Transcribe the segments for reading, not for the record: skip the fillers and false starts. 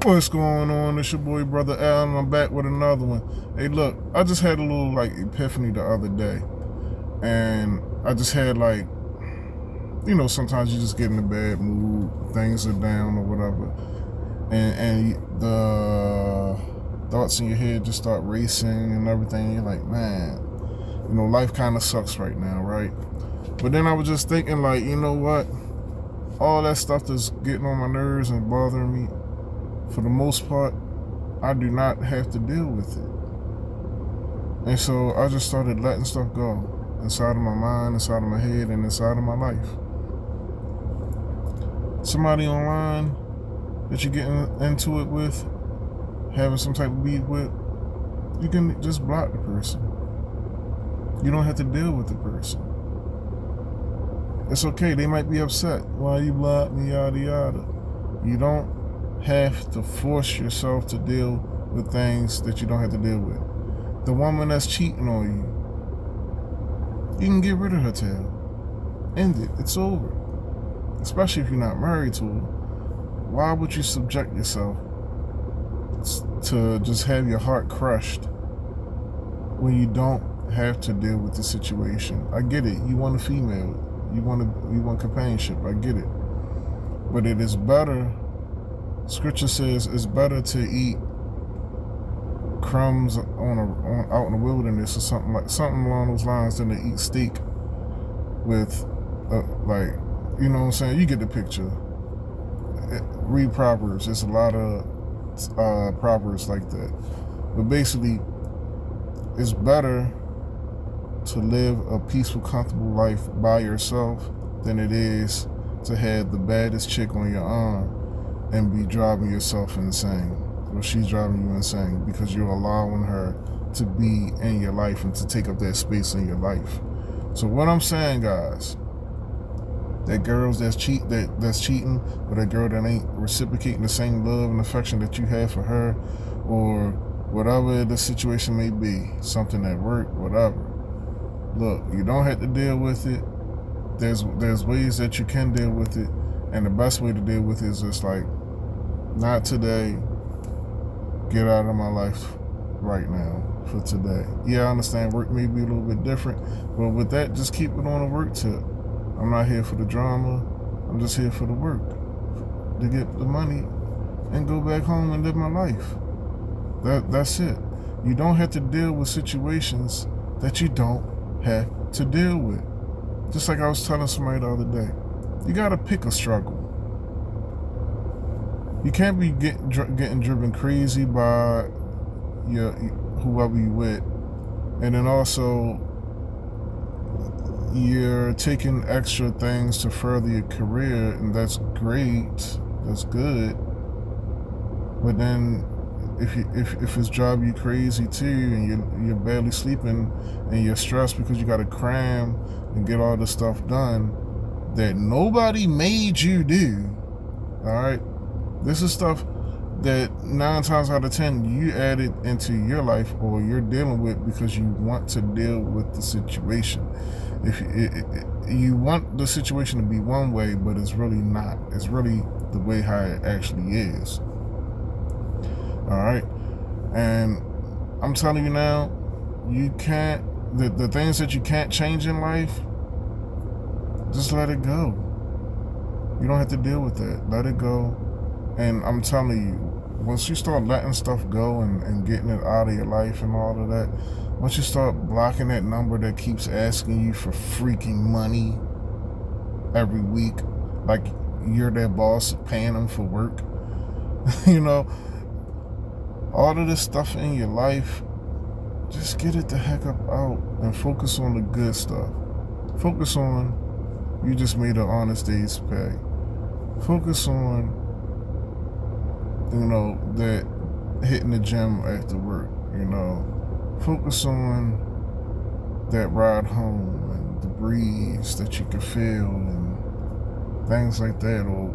What's going on? It's your boy, Brother Al, and I'm back with another one. Hey, look, I just had a little epiphany the other day, and I just had sometimes you just get in a bad mood, things are down or whatever, and the thoughts in your head just start racing and everything. You're like, man, life kind of sucks right now, right? But then I was just thinking, like, you know what? All that stuff that's getting on my nerves and bothering me, for the most part, I do not have to deal with it. And so I just started letting stuff go inside of my mind, inside of my head, and inside of my life. Somebody online that you're getting into it with, having some type of beef with, you can just block the person. You don't have to deal with the person. It's okay, they might be upset. Why you block me, yada yada. You don't have to force yourself to deal with things that you don't have to deal with. The woman that's cheating on you can get rid of her tail. End it. It's over. Especially if you're not married to her. Why would you subject yourself to just have your heart crushed when you don't have to deal with the situation? I get it. You want a female. You want companionship. I get it. But it is better. Scripture says it's better to eat crumbs out in the wilderness or something along those lines than to eat steak with you know what I'm saying. You get the picture. Read Proverbs. There's a lot of proverbs like that. But basically, it's better to live a peaceful, comfortable life by yourself than it is to have the baddest chick on your arm and be driving yourself insane, or she's driving you insane because you're allowing her to be in your life and to take up that space in your life. So what I'm saying, guys, that girls that's cheating, or that girl that ain't reciprocating the same love and affection that you have for her, or whatever the situation may be, something at work, whatever. Look, you don't have to deal with it. There's ways that you can deal with it, and the best way to deal with it is just like, not today. Get out of my life right now for today. Yeah, I understand work may be a little bit different, but with that, just keep it on a work tip. I'm not here for the drama. I'm just here for the work, to get the money and go back home and live my life. That's it. You don't have to deal with situations that you don't have to deal with. Just like I was telling somebody the other day, you gotta pick a struggle. You can't be getting driven crazy by whoever you with, and then also you're taking extra things to further your career, and that's great, that's good. But then if it's drive you crazy too, and you're barely sleeping, and you're stressed because you got to cram and get all this stuff done that nobody made you do, all right? This is stuff that 9 times out of 10 you added into your life, or you're dealing with because you want to deal with the situation. If you want the situation to be one way, but it's really not. It's really the way how it actually is. All right, and I'm telling you now, you can't. The things that you can't change in life, just let it go. You don't have to deal with that. Let it go. And I'm telling you, once you start letting stuff go and getting it out of your life and all of that, once you start blocking that number that keeps asking you for freaking money every week, like you're their boss paying them for work, you know, all of this stuff in your life, just get it the heck up out and focus on the good stuff. Focus on, you just made an honest day's pay. Focus on, that hitting the gym after work, Focus on that ride home and the breeze that you can feel and things like that. Or,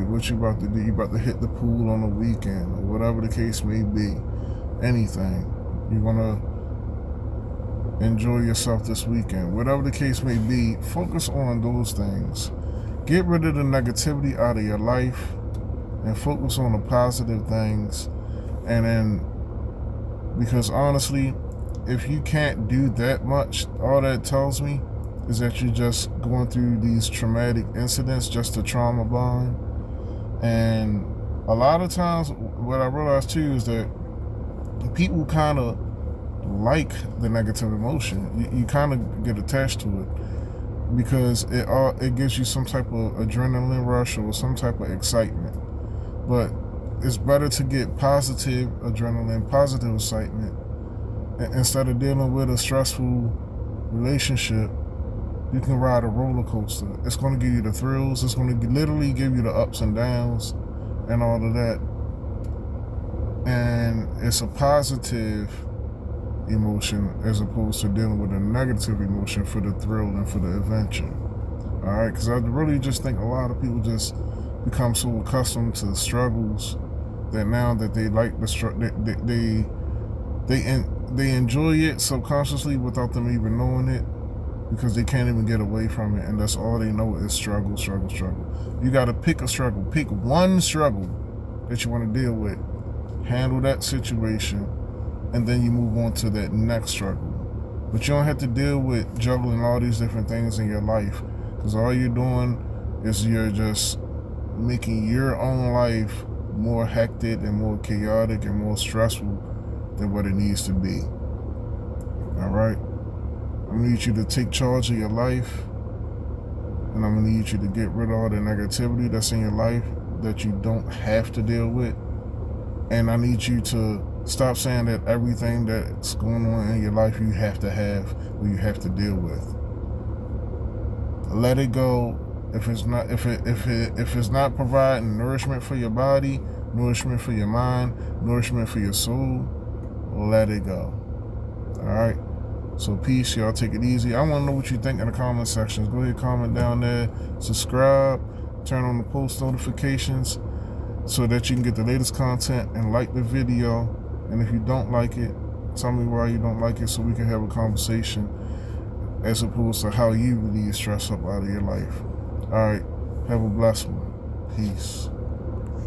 what you about to do. You about to hit the pool on the weekend, or whatever the case may be. Anything. You want to enjoy yourself this weekend. Whatever the case may be, focus on those things. Get rid of the negativity out of your life and focus on the positive things. And then, because honestly, if you can't do that much, all that tells me is that you're just going through these traumatic incidents just to trauma bond. And a lot of times, what I realized too is that people kind of like the negative emotion. You kind of get attached to it because it gives you some type of adrenaline rush or some type of excitement. But it's better to get positive adrenaline, positive excitement, instead of dealing with a stressful relationship. You can ride a roller coaster. It's going to give you the thrills. It's going to literally give you the ups and downs and all of that. And it's a positive emotion as opposed to dealing with a negative emotion for the thrill and for the adventure. All right, because I really just think a lot of people just become so accustomed to the struggles that now that they like the struggle, they enjoy it subconsciously without them even knowing it, because they can't even get away from it, and that's all they know is struggle, struggle, struggle. You got to pick a struggle. Pick one struggle that you want to deal with, handle that situation, and then you move on to that next struggle. But you don't have to deal with juggling all these different things in your life, because all you're doing is you're just making your own life more hectic and more chaotic and more stressful than what it needs to be. All right? I'm gonna need you to take charge of your life, and I'm gonna need you to get rid of all the negativity that's in your life that you don't have to deal with. And I need you to stop saying that everything that's going on in your life you have to have or you have to deal with. Let it go. If it's not providing nourishment for your body, nourishment for your mind, nourishment for your soul, let it go. All right. So peace, y'all. Take it easy. I want to know what you think in the comment sections. Go ahead, comment down there. Subscribe. Turn on the post notifications so that you can get the latest content, and like the video. And if you don't like it, tell me why you don't like it so we can have a conversation as opposed to how you really stress up out of your life. All right. Have a blessed one. Peace.